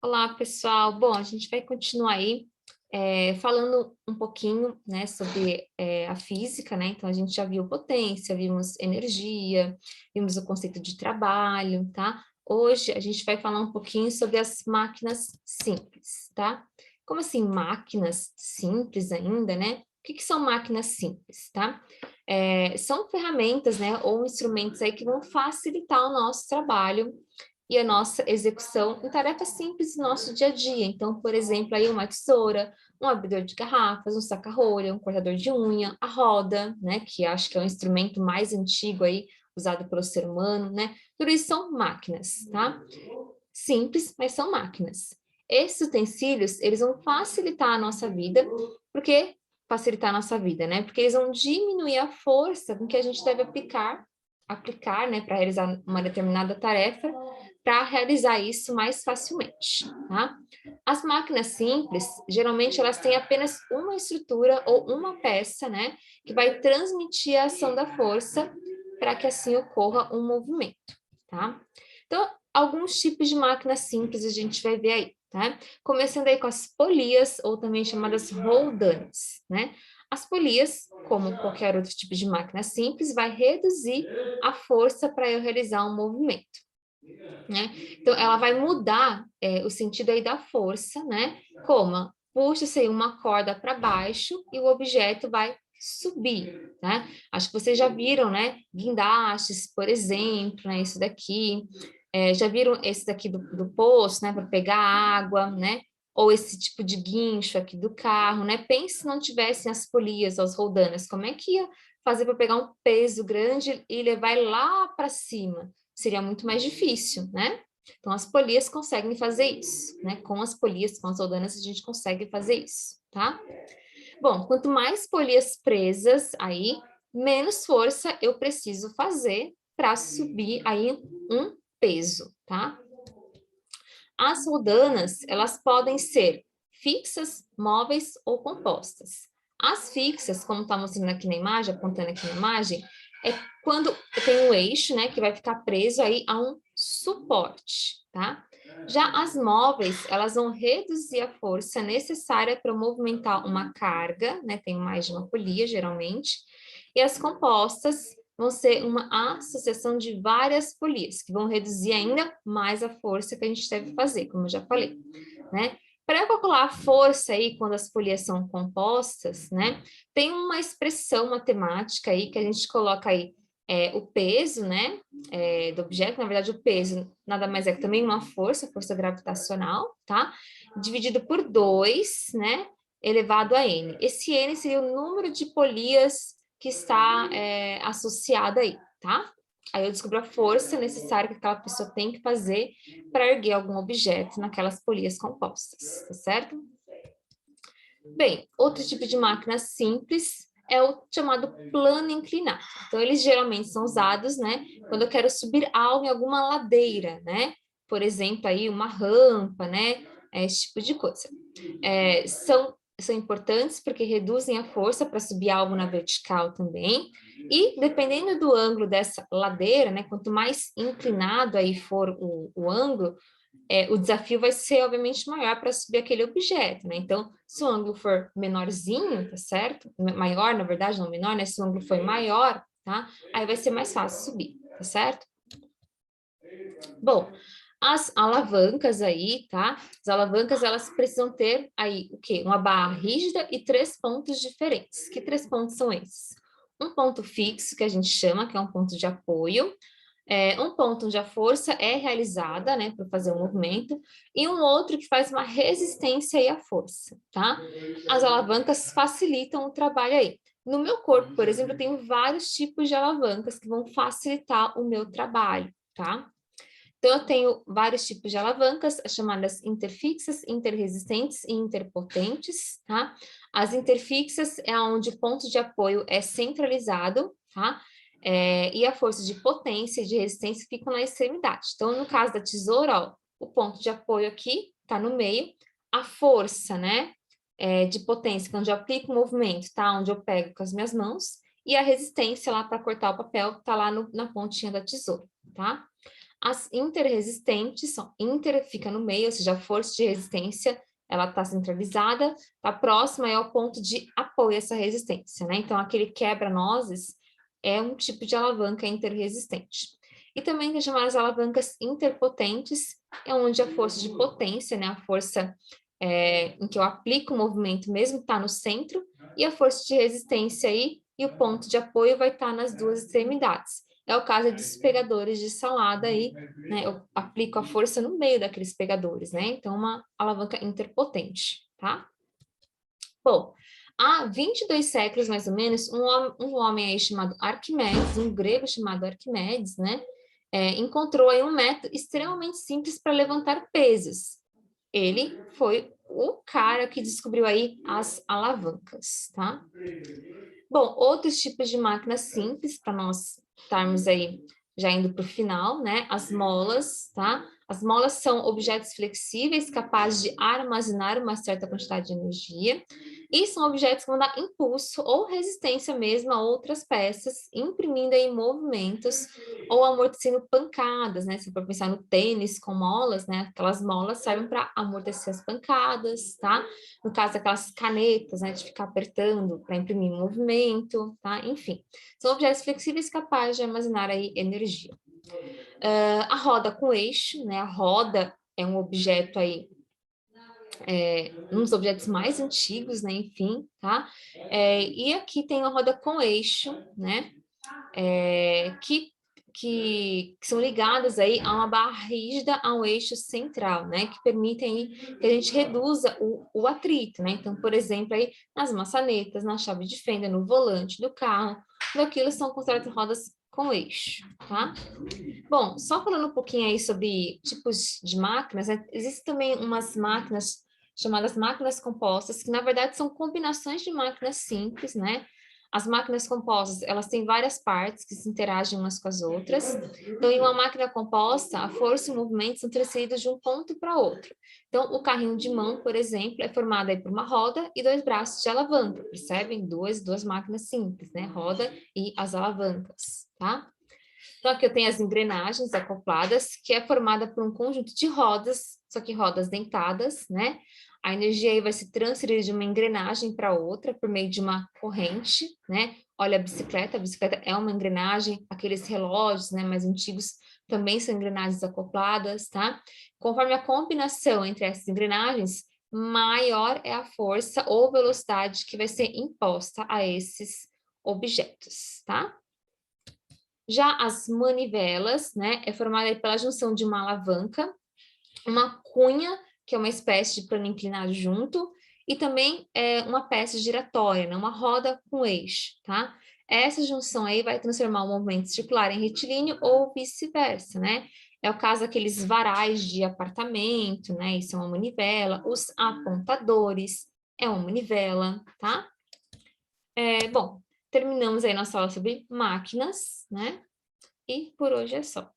Olá, pessoal. Bom, a gente vai continuar aí falando um pouquinho, né, sobre a física, né? Então, a gente já viu potência, vimos energia, vimos o conceito de trabalho, tá? Hoje, a gente vai falar um pouquinho sobre as máquinas simples, tá? Como assim, máquinas simples ainda, né? O que que são máquinas simples, tá? São ferramentas, né, ou instrumentos aí que vão facilitar o nosso trabalho e a nossa execução em tarefas simples do nosso dia a dia. Então, por exemplo, aí uma tesoura, um abridor de garrafas, um saca-rolha, um cortador de unha, a roda, né, que acho que é o instrumento mais antigo aí usado pelo ser humano, né? Tudo isso são máquinas, tá? Simples, mas são máquinas. Esses utensílios, eles vão facilitar a nossa vida, porque facilitar a nossa vida, né? Porque eles vão diminuir a força com que a gente deve aplicar, né, para realizar uma determinada tarefa, para realizar isso mais facilmente, tá? As máquinas simples, geralmente elas têm apenas uma estrutura ou uma peça, né, que vai transmitir a ação da força para que assim ocorra um movimento, tá? Então, alguns tipos de máquinas simples a gente vai ver aí, tá? Começando aí com as polias, ou também chamadas roldanas, né? As polias, como qualquer outro tipo de máquina simples, vai reduzir a força para eu realizar um movimento, né? Então, ela vai mudar o sentido aí da força, né? Como puxa-se uma corda para baixo e o objeto vai subir, né? Acho que vocês já viram, né? Guindastes, por exemplo, né? Isso daqui. Já viram esse daqui do poço, né? Para pegar água, né? Ou esse tipo de guincho aqui do carro, né? Pense se não tivessem as polias, as roldanas, como é que ia fazer para pegar um peso grande e levar lá para cima? Seria muito mais difícil, né? Então, as polias conseguem fazer isso, né? Com as polias, com as roldanas, a gente consegue fazer isso, tá? Bom, quanto mais polias presas aí, menos força eu preciso fazer para subir aí um peso, tá? As roldanas, elas podem ser fixas, móveis ou compostas. As fixas, como está mostrando aqui na imagem, apontando aqui na imagem, é quando tem um eixo, né, que vai ficar preso aí a um suporte, tá? Já as móveis, elas vão reduzir a força necessária para movimentar uma carga, né, tem mais de uma polia, geralmente, e as compostas vão ser uma associação de várias polias, que vão reduzir ainda mais a força que a gente deve fazer, como eu já falei, né? Para calcular a força aí, quando as polias são compostas, né? Tem uma expressão matemática aí que a gente coloca aí o peso, né? Do objeto, na verdade o peso nada mais é que também uma força gravitacional, tá? Dividido por 2, né? Elevado a n. Esse n seria o número de polias que está associada aí, tá? Aí eu descubro a força necessária que aquela pessoa tem que fazer para erguer algum objeto naquelas polias compostas, tá certo? Bem, outro tipo de máquina simples é o chamado plano inclinado. Então, eles geralmente são usados, né, quando eu quero subir algo em alguma ladeira, né? Por exemplo, aí uma rampa, né? Esse tipo de coisa. São importantes porque reduzem a força para subir algo na vertical também. E dependendo do ângulo dessa ladeira, né? Quanto mais inclinado aí for o ângulo, o desafio vai ser, obviamente, maior para subir aquele objeto, né? Então, se o ângulo for menorzinho, tá certo? Maior, na verdade, não menor, né? Se o ângulo for maior, tá? Aí vai ser mais fácil subir, tá certo? Bom, as alavancas aí, tá? As alavancas, elas precisam ter aí o quê? Uma barra rígida e 3 pontos diferentes. Que 3 pontos são esses? Um ponto fixo, que a gente chama, que é um ponto de apoio, um ponto onde a força é realizada, né, para fazer o movimento, e um outro que faz uma resistência aí à força, tá? As alavancas facilitam o trabalho aí. No meu corpo, por exemplo, eu tenho vários tipos de alavancas que vão facilitar o meu trabalho, tá? Então, eu tenho vários tipos de alavancas, as chamadas interfixas, interresistentes e interpotentes, tá? As interfixas é onde o ponto de apoio é centralizado, tá? E a força de potência e de resistência ficam na extremidade. Então, no caso da tesoura, ó, o ponto de apoio aqui tá no meio, a força, né, de potência, que é onde eu aplico o movimento, tá? Onde eu pego com as minhas mãos, e a resistência lá para cortar o papel tá lá na pontinha da tesoura, tá? As interresistentes são fica no meio, ou seja, a força de resistência, ela está centralizada, a próxima é o ponto de apoio a essa resistência, né? Então, aquele quebra-nozes é um tipo de alavanca interresistente. E também tem chamadas alavancas interpotentes, é onde a força de potência, né, a força em que eu aplico o movimento mesmo está no centro, e a força de resistência aí, e o ponto de apoio vai estar nas duas extremidades. É o caso dos pegadores de salada aí, né, eu aplico a força no meio daqueles pegadores, né, então uma alavanca interpotente, tá? Bom, há 22 séculos, mais ou menos, um homem aí chamado Arquimedes, um grego chamado Arquimedes, né, encontrou aí um método extremamente simples para levantar pesos. Ele foi o cara que descobriu aí as alavancas, tá? Bom, outros tipos de máquinas simples, para nós estarmos aí já indo para o final, né? As molas, tá? As molas são objetos flexíveis capazes de armazenar uma certa quantidade de energia e são objetos que vão dar impulso ou resistência mesmo a outras peças, imprimindo aí movimentos ou amortecendo pancadas, né? Se for pensar no tênis com molas, né? Aquelas molas servem para amortecer as pancadas, tá? No caso, aquelas canetas, né? De ficar apertando para imprimir movimento, tá? Enfim, são objetos flexíveis capazes de armazenar aí energia. A roda com eixo, né? A roda é um objeto aí, um dos objetos mais antigos, né? Enfim, tá? E aqui tem a roda com eixo, né? Que são ligadas aí a uma barra rígida a um eixo central, né, que permitem aí que a gente reduza o atrito, né, então, por exemplo, aí nas maçanetas, na chave de fenda, no volante do carro, tudo aquilo são consideradas rodas com eixo, tá? Bom, só falando um pouquinho aí sobre tipos de máquinas, né, existem também umas máquinas chamadas máquinas compostas, que na verdade são combinações de máquinas simples, né, as máquinas compostas, elas têm várias partes que se interagem umas com as outras. Então, em uma máquina composta, a força e o movimento são transferidos de um ponto para outro. Então, o carrinho de mão, por exemplo, é formado aí por uma roda e dois braços de alavanca, percebem? Duas máquinas simples, né? Roda e as alavancas, tá? Então, aqui eu tenho as engrenagens acopladas, que é formada por um conjunto de rodas, só que rodas dentadas, né? A energia aí vai se transferir de uma engrenagem para outra por meio de uma corrente, né? Olha a bicicleta é uma engrenagem, aqueles relógios, né, mais antigos também são engrenagens acopladas, tá? Conforme a combinação entre essas engrenagens, maior é a força ou velocidade que vai ser imposta a esses objetos, tá? Já as manivelas, né, é formada pela junção de uma alavanca, uma cunha, que é uma espécie de plano inclinado junto, e também uma peça giratória, né, uma roda com eixo, tá? Essa junção aí vai transformar o movimento circular em retilíneo ou vice-versa, né? É o caso daqueles varais de apartamento, né? Isso é uma manivela. Os apontadores é uma manivela, tá? Bom, terminamos aí nossa aula sobre máquinas, né? E por hoje é só.